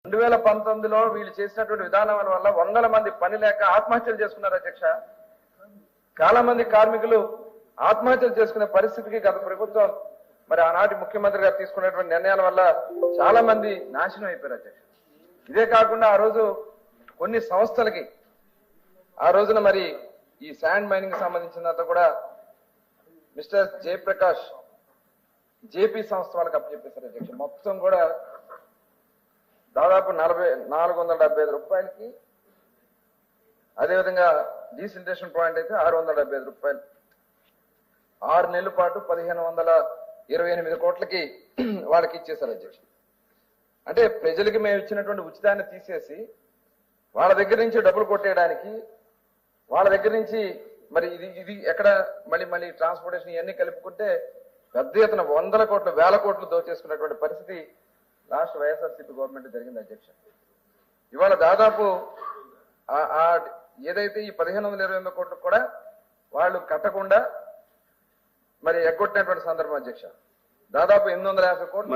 2019లో వీళ్ళు చేసినటువంటి విధానాల వల్ల వందల మంది పని లేక ఆత్మహత్యలు చేసుకున్నారు అధ్యక్ష. చాలా మంది కార్మికులు ఆత్మహత్యలు చేసుకునే పరిస్థితికి గత ప్రభుత్వం మరి ఆనాటి ముఖ్యమంత్రి గారు తీసుకున్నటువంటి నిర్ణయాల వల్ల చాలా మంది నాశనం అయిపోయారు అధ్యక్ష. ఇదే కాకుండా ఆ రోజు కొన్ని సంస్థలకి ఆ రోజున మరి ఈ శాండ్ మైనింగ్ సంబంధించినంత కూడా మిస్టర్ జయప్రకాష్ జేపీ సంస్థ వాళ్ళకి అప్పచెప్పేశారు అధ్యక్ష. మొత్తం కూడా దాదాపు 475 రూపాయలకి, అదేవిధంగా డీసిల్టేషన్ పాయింట్ అయితే 675 రూపాయలు, 6 నెలల పాటు 1528 కోట్లకి వాళ్ళకి ఇచ్చేశారు అధ్యక్ష. అంటే ప్రజలకి మేము ఇచ్చినటువంటి ఉచితాన్ని తీసేసి వాళ్ళ దగ్గర నుంచి డబ్బులు కొట్టేయడానికి, వాళ్ళ దగ్గర నుంచి మరి ఇది ఎక్కడ మళ్ళీ ట్రాన్స్పోర్టేషన్ ఇవన్నీ కలుపుకుంటే పెద్ద ఎత్తున 100 కోట్లు 1000 కోట్లు దోచేసుకున్నటువంటి పరిస్థితి లాస్ట్ వైఎస్ఆర్సీపీ గవర్నమెంట్ జరిగింది అధ్యక్ష. ఇవాళ దాదాపు ఏదైతే ఈ 1528 కోట్లు కూడా వాళ్ళు కట్టకుండా మరి ఎగ్గొట్టినటువంటి సందర్భం అధ్యక్ష. దాదాపు 850 కోట్లు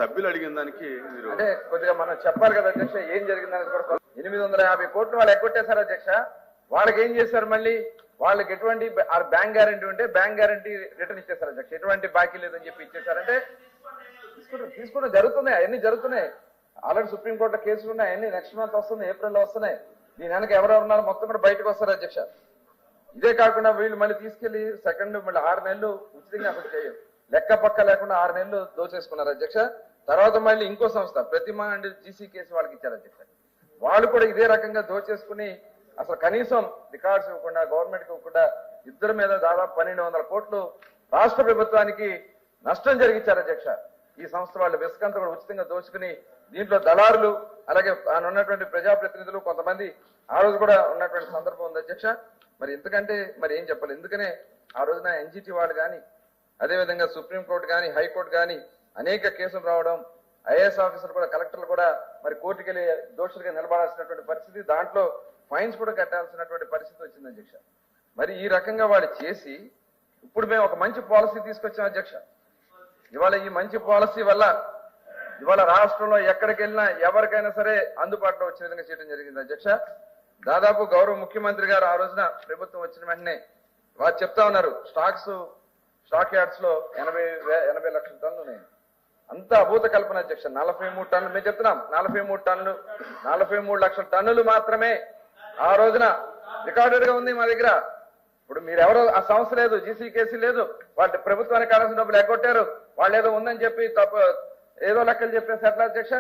సభ్యులు అడిగిన దానికి అంటే కొద్దిగా మనం చెప్పాలి కదా అధ్యక్ష, ఏం జరిగిందనేది కూడా 850 కోట్లు వాళ్ళు ఎగ్గొట్టేశారు అధ్యక్ష. వాళ్ళకి ఏం చేశారు, మళ్ళీ వాళ్ళకి ఎటువంటి బ్యాంక్ గ్యారంటీ ఉంటే బ్యాంక్ గ్యారంటీ రిటర్న్ ఇచ్చేశారు అధ్యక్ష. ఎటువంటి బాకీ లేదని చెప్పి ఇచ్చేశారంటే తీసుకోవడం జరుగుతున్నాయి, అవన్నీ జరుగుతున్నాయి. ఆల్రెడీ సుప్రీంకోర్టులో కేసులు ఉన్నాయి, అవన్నీ నెక్స్ట్ మంత్ వస్తుంది, ఏప్రిల్లో వస్తున్నాయి. దీని వెనక ఎవరెవరు ఉన్నారో మొత్తం కూడా బయటకు వస్తారు అధ్యక్ష. ఇదే కాకుండా వీళ్ళు మళ్ళీ తీసుకెళ్లి సెకండ్ మళ్ళీ 6 నెలలు ఉచితంగా అసలు చేయరు, లెక్క పక్క లేకుండా 6 నెలలు దోచేసుకున్నారు అధ్యక్ష. తర్వాత మళ్ళీ ఇంకో సంస్థ ప్రతిమా అండ్ జీసీ కేసు వాళ్ళకి ఇచ్చారు అధ్యక్ష. వాళ్ళు కూడా ఇదే రకంగా దోచేసుకుని అసలు కనీసం రికార్డ్స్ ఇవ్వకుండా, గవర్నమెంట్ కి ఇవ్వకుండా ఇద్దరి మీద దాదాపు 1200 కోట్లు రాష్ట్ర ప్రభుత్వానికి నష్టం జరిగించారు అధ్యక్ష. ఈ సంస్థ వాళ్ళు విసుకంతా కూడా ఉచితంగా దోచుకుని దీంట్లో దళారులు అలాగే ఉన్నటువంటి ప్రజాప్రతినిధులు కొంతమంది ఆ రోజు కూడా ఉన్నటువంటి సందర్భం ఉంది అధ్యక్ష. మరి ఇంతకంటే మరి ఏం చెప్పాలి. ఎందుకనే ఆ రోజున ఎన్జిటి వాళ్ళు కానీ, అదేవిధంగా సుప్రీంకోర్టు కానీ, హైకోర్టు కానీ అనేక కేసులు రావడం, ఐఏఎస్ ఆఫీసర్ కూడా, కలెక్టర్లు కూడా మరి కోర్టుకి వెళ్ళి దోషులుగా నిలబడాల్సినటువంటి పరిస్థితి, దాంట్లో ఫైన్స్ కూడా కట్టాల్సినటువంటి పరిస్థితి వచ్చింది అధ్యక్ష. మరి ఈ రకంగా వాళ్ళు చేసి ఇప్పుడు మేము ఒక మంచి పాలసీ తీసుకొచ్చాం అధ్యక్ష. ఇవాళ ఈ మంచి పాలసీ వల్ల ఇవాళ రాష్ట్రంలో ఎక్కడికి వెళ్ళినా ఎవరికైనా సరే అందుబాటులో వచ్చే విధంగా చేయడం జరిగింది అధ్యక్ష. దాదాపు గౌరవ ముఖ్యమంత్రి గారు ఆ రోజున ప్రభుత్వం వచ్చిన వెంటనే వారు చెప్తా ఉన్నారు, స్టాక్ యార్డ్స్ లో 80 లక్షల టన్నులు ఉన్నాయి. అంత అభూత కల్పన అధ్యక్ష. 43 టన్నులు మేము చెప్తున్నాం, 43 లక్షల టన్నులు మాత్రమే ఆ రోజున రికార్డెడ్ గా ఉంది మా దగ్గర. ఇప్పుడు మీరెవరో ఆ సంస్థ లేదు, జీసీ కేసీ లేదు, వాళ్ళ ప్రభుత్వానికి కావాల్సిన డబ్బులు ఎగ్గొట్టారు, వాళ్ళు ఏదో ఉందని చెప్పి ఏదో లెక్కలు చెప్పేసి ఎట్లా అధ్యక్ష.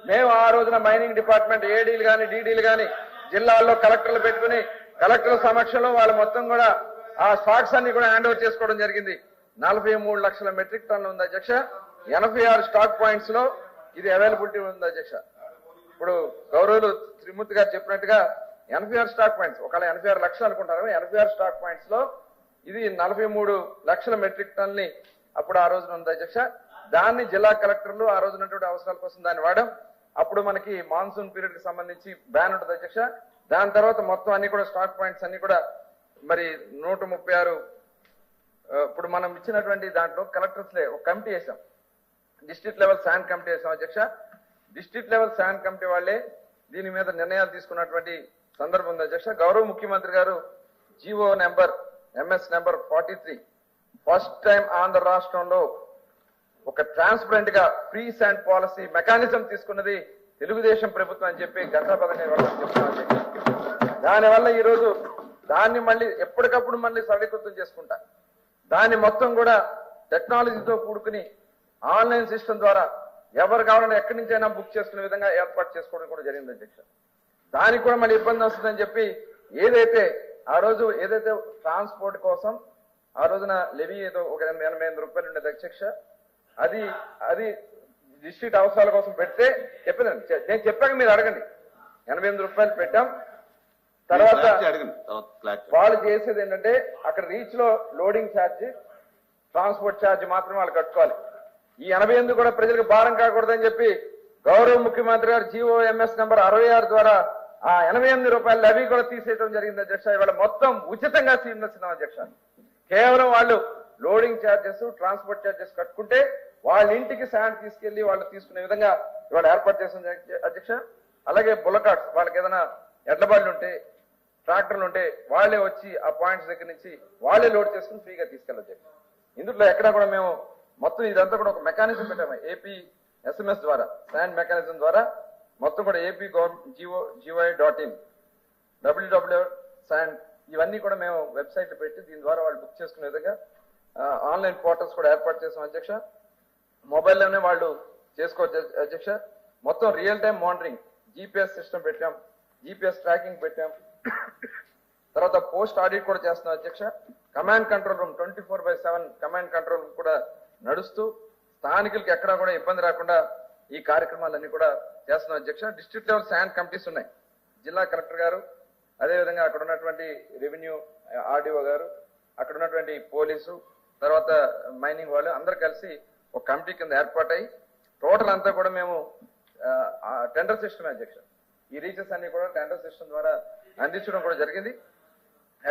మేము ఆ రోజున మైనింగ్ డిపార్ట్మెంట్ ఏడీలు కానీ డీడీలు కానీ జిల్లాల్లో కలెక్టర్లు పెట్టుకుని కలెక్టర్ల సమక్షంలో వాళ్ళు మొత్తం కూడా ఆ స్టాక్స్ అన్ని కూడా హ్యాండ్ ఓవర్ చేసుకోవడం జరిగింది. 43 లక్షల మెట్రిక్ టన్నులు ఉంది అధ్యక్ష. 86 స్టాక్ పాయింట్స్ లో ఇది అవైలబిలిటీ ఉంది అధ్యక్ష. ఇప్పుడు గౌరవులు త్రిమూర్తి గారు చెప్పినట్టుగా 86 స్టాక్ పాయింట్స్, ఒకవేళ 86 లక్షలు అనుకుంటారు, 86 స్టాక్ పాయింట్స్ లో ఇది 43 లక్షల మెట్రిక్ టన్నుల్ని అప్పుడు ఆ రోజున ఉంది అధ్యక్ష. దాన్ని జిల్లా కలెక్టర్లు ఆ రోజునటువంటి అవసరాల కోసం దాన్ని వాడడం. అప్పుడు మనకి మాన్సూన్ పీరియడ్ కి సంబంధించి బ్యాన్ ఉంటుంది అధ్యక్ష. దాని తర్వాత మొత్తం అన్ని కూడా స్టాక్ పాయింట్స్ అన్ని కూడా మరి 136 ఇప్పుడు మనం ఇచ్చినటువంటి దాంట్లో కలెక్టర్స్ ఒక కమిటీ వేసాం, డిస్ట్రిక్ట్ లెవెల్ శాండ్ కమిటీ వేసాం అధ్యక్ష. డిస్ట్రిక్ట్ లెవెల్ శాండ్ కమిటీ వాళ్ళే దీని మీద నిర్ణయాలు తీసుకున్నటువంటి సందర్భం ఉంది అధ్యక్ష. గౌరవ ముఖ్యమంత్రి గారు GO number MS number 43 first time Andhra రాష్ట్రంలో ఒక ట్రాన్స్పరెంట్ గా ఫ్రీ శాండ్ పాలసీ మెకానిజం తీసుకున్నది తెలుగుదేశం ప్రభుత్వం అని చెప్పి ఘంటాపదంగా చెప్తున్నాను. దానివల్ల ఈరోజు దాన్ని మళ్ళీ ఎప్పటికప్పుడు మళ్ళీ సరళీకృతం చేసుకుంటా, దాన్ని మొత్తం కూడా టెక్నాలజీతో కూడుకుని ఆన్లైన్ సిస్టమ్ ద్వారా ఎవరు కావాలన్నా ఎక్కడి నుంచి అయినా బుక్ చేసుకునే విధంగా ఏర్పాటు చేసుకోవడం కూడా జరిగింది అధ్యక్ష. దానికి కూడా మళ్ళీ ఇబ్బంది వస్తుందని చెప్పి ఏదైతే ఆ రోజు ట్రాన్స్పోర్ట్ కోసం ఆ రోజున లెవీ ఏదో ఒక 88 రూపాయలు ఉండేది అధ్యక్ష. అది డిస్ట్రిక్ట్ అవసరాల కోసం పెడితే చెప్పినాను, నేను చెప్పాక మీరు అడగండి. 88 రూపాయలు పెట్టాం. తర్వాత వాళ్ళు చేసేది ఏంటంటే అక్కడ రీచ్ లో లోడింగ్ ఛార్జ్, ట్రాన్స్పోర్ట్ ఛార్జ్ మాత్రమే వాళ్ళు కట్టుకోవాలి. ఈ 88 కూడా ప్రజలకు భారం కాకూడదని చెప్పి గౌరవ ముఖ్యమంత్రి గారు జీవో MS నెంబర్ 66 ద్వారా ఆ 88 రూపాయలు అవి కూడా తీసేయడం జరిగింది అధ్యక్ష. ఇవాళ మొత్తం ఉచితంగా సీనిస్తున్నాం అధ్యక్ష. కేవలం వాళ్ళు లోడింగ్ ఛార్జెస్, ట్రాన్స్పోర్ట్ ఛార్జెస్ కట్టుకుంటే వాళ్ళ ఇంటికి శాండ్ తీసుకెళ్లి వాళ్ళు తీసుకునే విధంగా ఇవాళ ఏర్పాటు చేసింది అధ్యక్ష. అలాగే బుల్లకాట్స్ వాళ్ళకి ఏదైనా ఎడ్లబాళ్ళు ఉంటే ట్రాక్టర్లు ఉంటే వాళ్ళే వచ్చి ఆ పాయింట్స్ దగ్గర నుంచి వాళ్ళే లోడ్ చేసుకుని ఫ్రీగా తీసుకెళ్ళచ్చు. ఇందులో ఎక్కడా కూడా మేము మొత్తం ఇదంతా కూడా ఒక మెకానిజం పెట్టాము. ఏపీ SMS ద్వారా శాండ్ మెకానిజం ద్వారా మొత్తం కూడా ఏపీ GOI.in www శాండ్ ఇవన్నీ కూడా మేము వెబ్సైట్ పెట్టి దీని ద్వారా వాళ్ళు బుక్ చేసుకునే విధంగా ఆన్లైన్ పోర్టల్స్ కూడా ఏర్పాటు చేసాం అధ్యక్ష. మొబైల్లోనే వాళ్ళు చేసుకోవచ్చు అధ్యక్ష. మొత్తం real time monitoring GPS system పెట్టాం, GPS ట్రాకింగ్ పెట్టాం. తర్వాత పోస్ట్ ఆడిట్ కూడా చేస్తున్నాం అధ్యక్ష. Command control room 24/7 command control room కూడా నడుస్తూ స్థానికులకి ఎక్కడా కూడా ఇబ్బంది రాకుండా ఈ కార్యక్రమాలన్నీ కూడా చేస్తున్నాం అధ్యక్ష. డిస్ట్రిక్ట్ లెవెల్ శాండ్ కమిటీస్ ఉన్నాయి. జిల్లా కలెక్టర్ గారు, అదేవిధంగా అక్కడ ఉన్నటువంటి రెవెన్యూ RDO గారు, అక్కడ ఉన్నటువంటి పోలీసు, తర్వాత మైనింగ్ వాళ్ళు అందరు కలిసి ఒక కమిటీ కింద ఏర్పాటై టోటల్ అంతా కూడా మేము టెండర్ సిస్టమ్ అధ్యక్ష. ఈ రీచెస్ అన్ని కూడా టెండర్ సిస్టమ్ ద్వారా అందించడం కూడా జరిగింది.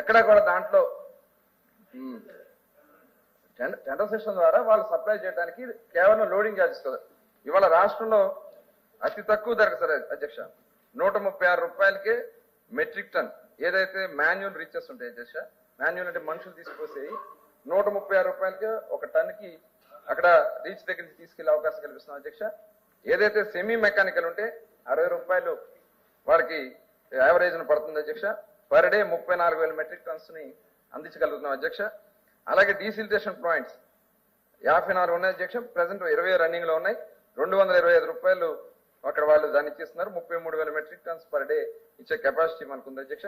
ఎక్కడా కూడా దాంట్లో టెండర్ సిస్టమ్ ద్వారా వాళ్ళు సప్లై చేయడానికి కేవలం లోడింగ్ ఛార్జెస్ కదా. ఇవాళ రాష్ట్రంలో అతి తక్కువ ధరకు సార్ అధ్యక్ష 136 రూపాయలకే మెట్రిక్ టన్ ఏదైతే మాన్యువల్ రీచెస్ ఉంటాయి అధ్యక్ష. మాన్యువల్ అంటే మనుషులు తీసుకొసేవి 136 రూపాయలకే ఒక టన్కి అక్కడ రీచ్ దగ్గర నుంచి తీసుకెళ్లే అవకాశం కల్పిస్తున్నాం అధ్యక్ష. ఏదైతే సెమీ మెకానికల్ ఉంటే 60 రూపాయలు వాళ్ళకి యావరేజ్ పడుతుంది అధ్యక్ష. పర్ డే 34,000 మెట్రిక్ టన్స్ ని అందించగలుగుతున్నాం అధ్యక్ష. అలాగే డీసిల్టేషన్ పాయింట్స్ 54 ఉన్నాయి అధ్యక్ష. ప్రెసెంట్ 20 రన్నింగ్ లో ఉన్నాయి. 225 రూపాయలు అక్కడ వాళ్ళు దాన్ని ఇచ్చిస్తున్నారు. 33,000 మెట్రిక్ టన్స్ పర్ డే ఇచ్చే కెపాసిటీ మనకు ఉంది అధ్యక్ష.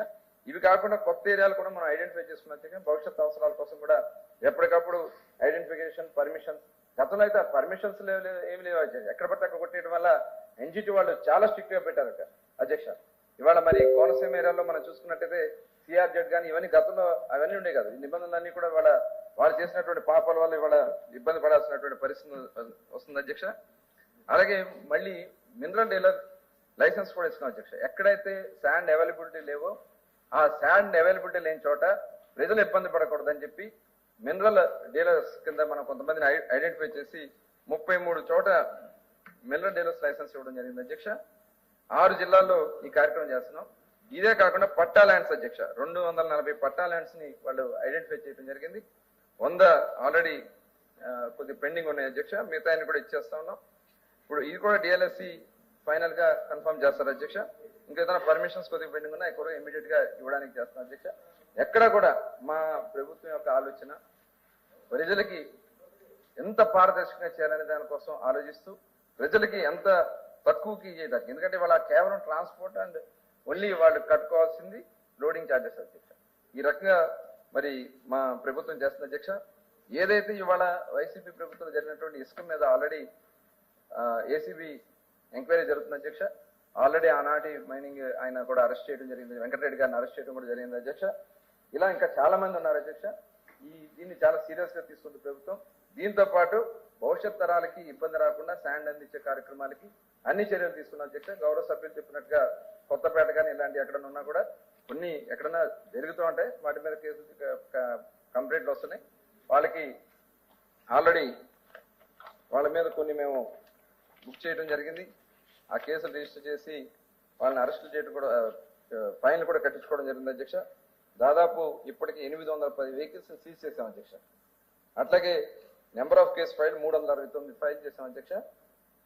ఇవి కాకుండా కొత్త ఏరియాలు కూడా మనం ఐడెంటిఫై చేసుకున్న అధ్యక్ష. భవిష్యత్ అవసరాల కోసం కూడా ఎప్పటికప్పుడు ఐడెంటిఫికేషన్ పర్మిషన్స్, గతంలో అయితే పర్మిషన్స్ ఏమి లేవు అధ్యక్ష. ఎక్కడ పడితే అక్కడ కొట్టేయడం వల్ల NGT వాళ్ళు చాలా స్ట్రిక్ట్ గా పెట్టారట అధ్యక్ష. ఇవాళ మరి కోనసీమ ఏరియాలో మనం చూసుకున్నట్టయితే CRZ కానీ ఇవన్నీ గతంలో అవన్నీ ఉండే కదా. ఈ నిబంధనలన్నీ కూడా వాళ్ళు చేసినటువంటి పాపాల వల్ల ఇవాళ ఇబ్బంది పడాల్సినటువంటి పరిస్థితి వస్తుంది అధ్యక్ష. అలాగే మళ్ళీ మినరల్ డీలర్ లైసెన్స్ కూడా ఇస్తున్నాం అధ్యక్ష. ఎక్కడైతే శాండ్ అవైలబిలిటీ లేవో ఆ శాండ్ అవైలబిలిటీ లేని చోట ప్రజలు ఇబ్బంది పడకూడదని చెప్పి మినరల్ డీలర్స్ కింద మనం కొంతమందిని ఐడెంటిఫై చేసి 33 చోట మినరల్ డీలర్స్ లైసెన్స్ ఇవ్వడం జరిగింది అధ్యక్ష. 6 జిల్లాల్లో ఈ కార్యక్రమం చేస్తున్నాం. ఇదే కాకుండా పట్టా ల్యాండ్స్ అధ్యక్ష 240 పట్టా ల్యాండ్స్ ని వాళ్ళు ఐడెంటిఫై చేయడం జరిగింది. 100 ఆల్రెడీ కొద్ది పెండింగ్ ఉన్నాయి అధ్యక్ష. మిగతా కూడా ఇచ్చేస్తా ఉన్నాం. ఇప్పుడు ఇది కూడా DLSC ఫైనల్ గా కన్ఫర్మ్ చేస్తారు అధ్యక్ష. ఇంకేదైనా పర్మిషన్స్ కొద్దిగా పెండింగ్ ఉన్నాయి కూడా ఇమీడియట్ గా ఇవ్వడానికి చేస్తాం అధ్యక్ష. ఎక్కడ కూడా మా ప్రభుత్వం యొక్క ఆలోచన ప్రజలకి ఎంత పారదర్శకంగా చేయాలనే దానికోసం ఆలోచిస్తూ ప్రజలకి ఎంత తక్కువకి చేయడానికి. ఎందుకంటే వాళ్ళ కేవలం ట్రాన్స్పోర్ట్ అండ్ ఓన్లీ వాళ్ళు కట్టుకోవాల్సింది లోడింగ్ ఛార్జెస్ అధ్యక్ష. ఈ రకంగా మరి మా ప్రభుత్వం చేస్తుంది అధ్యక్ష. ఏదైతే ఇవాళ వైసీపీ ప్రభుత్వం జరిగినటువంటి ఇసుక మీద ఆల్రెడీ ACB ఎంక్వైరీ జరుగుతుంది అధ్యక్ష. ఆల్రెడీ ఆనాటి మైనింగ్ ఆయన కూడా అరెస్ట్ చేయడం జరిగింది, వెంకటరెడ్డి గారిని అరెస్ట్ చేయడం కూడా జరిగింది అధ్యక్ష. ఇలా ఇంకా చాలా మంది ఉన్నారు అధ్యక్ష. దీన్ని చాలా సీరియస్ గా తీసుకుంది ప్రభుత్వం. దీంతో పాటు భవిష్యత్ తరాలకి ఇబ్బంది రాకుండా శాండ్ అందించే కార్యక్రమాలకి అన్ని చర్యలు తీసుకున్న అధ్యక్ష. గౌరవ సభ్యులు చెప్పినట్టుగా కొత్తపేట కానీ ఇలాంటి ఎక్కడన్నా ఉన్నా కూడా కొన్ని ఎక్కడన్నా జరుగుతూ ఉంటాయి. వాటి మీద కేసులు కంప్లైంట్లు వస్తున్నాయి. వాళ్ళకి ఆల్రెడీ వాళ్ళ మీద కొన్ని మేము బుక్ చేయడం జరిగింది. ఆ కేసులు రిజిస్టర్ చేసి వాళ్ళని అరెస్టులు చేయడం కూడా ఫైన్లు కూడా కట్టించుకోవడం జరిగింది అధ్యక్ష. దాదాపు ఇప్పటికి 810 వెహికల్స్ సీజ్ చేశాం అధ్యక్ష. అట్లాగే number of case file 369 file చేశాం అధ్యక్ష.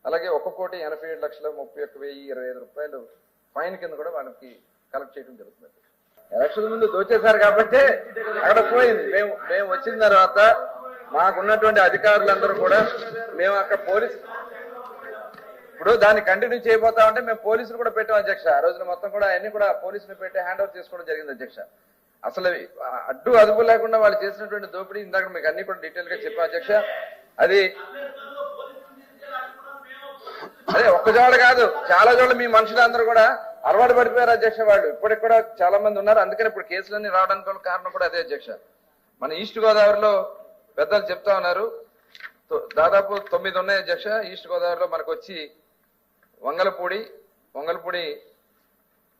అలాగే 1,87,31,025 రూపాయలు ఫైన్ కింద కూడా వాళ్ళకి కలెక్ట్ చేయడం జరుగుతుంది. ఎలక్షన్ ముందు దోచేశారు కాబట్టి అక్కడ పోయింది. మేము వచ్చిన తర్వాత మాకున్నటువంటి అధికారులందరూ కూడా మేము అక్కడ పోలీసు ఇప్పుడు దాన్ని కంటిన్యూ చేయబోతా ఉంటే మేము పోలీసులు కూడా పెట్టాం అధ్యక్ష. ఆ రోజున మొత్తం కూడా అన్ని కూడా పోలీసులు పెట్టి హ్యాండ్ ఓవర్ చేసుకోవడం జరిగింది అధ్యక్ష. అసలు అడ్డు అదుపు లేకుండా వాళ్ళు చేసినటువంటి దోపిడీ ఇందాక మీకు అన్ని కూడా డీటెయిల్ గా చెప్పాం అధ్యక్ష. అది అదే ఒక్క చోట కాదు, చాలా చోట్ల మీ మనుషులందరూ కూడా అలవాటు పడిపోయారు అధ్యక్ష. వాళ్ళు ఇప్పటికి కూడా చాలా మంది ఉన్నారు. అందుకని ఇప్పుడు కేసులన్నీ రావడానికి కారణం కూడా అదే అధ్యక్ష. మన ఈస్ట్ గోదావరిలో పెద్దలు చెప్తా ఉన్నారు, దాదాపు 9 ఉన్నాయి అధ్యక్ష. ఈస్ట్ గోదావరిలో మనకు వచ్చి వంగలపూడి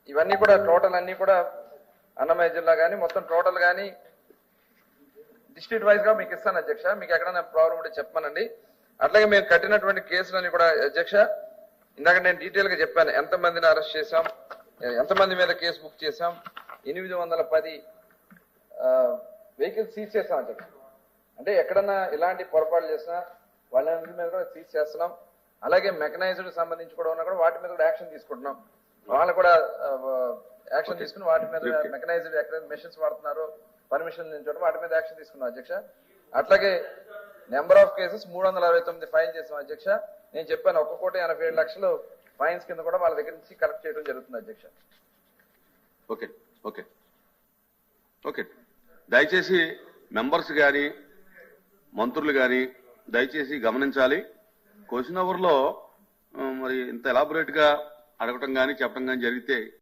ఇవన్నీ కూడా టోటల్ అన్ని కూడా అన్నమయ్య జిల్లా కానీ మొత్తం టోటల్ కానీ డిస్ట్రిక్ట్ వైజ్ గా మీకు ఇస్తాను అధ్యక్ష. మీకు ఎక్కడైనా ప్రాబ్లం ఉంటే చెప్పమనండి. అట్లాగే మేము కట్టినటువంటి కేసులని కూడా అధ్యక్ష ఇందాక నేను డీటెయిల్ గా చెప్పాను ఎంతమందిని అరెస్ట్ చేశాం, ఎంతమంది మీద కేసు బుక్ చేశాం, 810 వెహికల్స్ సీజ్ చేస్తాం అని చెప్పి. అంటే ఎక్కడన్నా ఇలాంటి పొరపాట్లు చేసినా వాళ్ళందరి మీద కూడా సీజ్ చేస్తున్నాం. అలాగే మెకనైజ్డ్ సంబంధించి కూడా ఉన్నా కూడా వాటి మీద కూడా యాక్షన్ తీసుకుంటున్నాం. వాళ్ళు కూడా యాక్షన్ తీసుకుని వాటి మీద మెకనైజ్డ్ ఎక్కడ మెషిన్స్ వాడుతున్నారు పర్మిషన్ నుంచి వాటి మీద యాక్షన్ తీసుకున్నాం అధ్యక్ష. అట్లాగే నెంబర్ ఆఫ్ కేసెస్ 369 ఫైల్ చేసాం అధ్యక్ష. నేను చెప్పాను 1,87,00,000 ఫైన్స్ కింద కూడా వాళ్ళ దగ్గర నుంచి కలెక్ట్ చేయడం జరుగుతుంది అధ్యక్ష. ఓకే ఓకే ఓకే దయచేసి మెంబర్స్ గాని మంత్రులు గాని దయచేసి గమనించాలి. క్వశ్చన్ అవర్ లో మరి ఇంత ఎలాబొరేట్ గా అడగటం గాని చెప్పడం గాని జరిగితే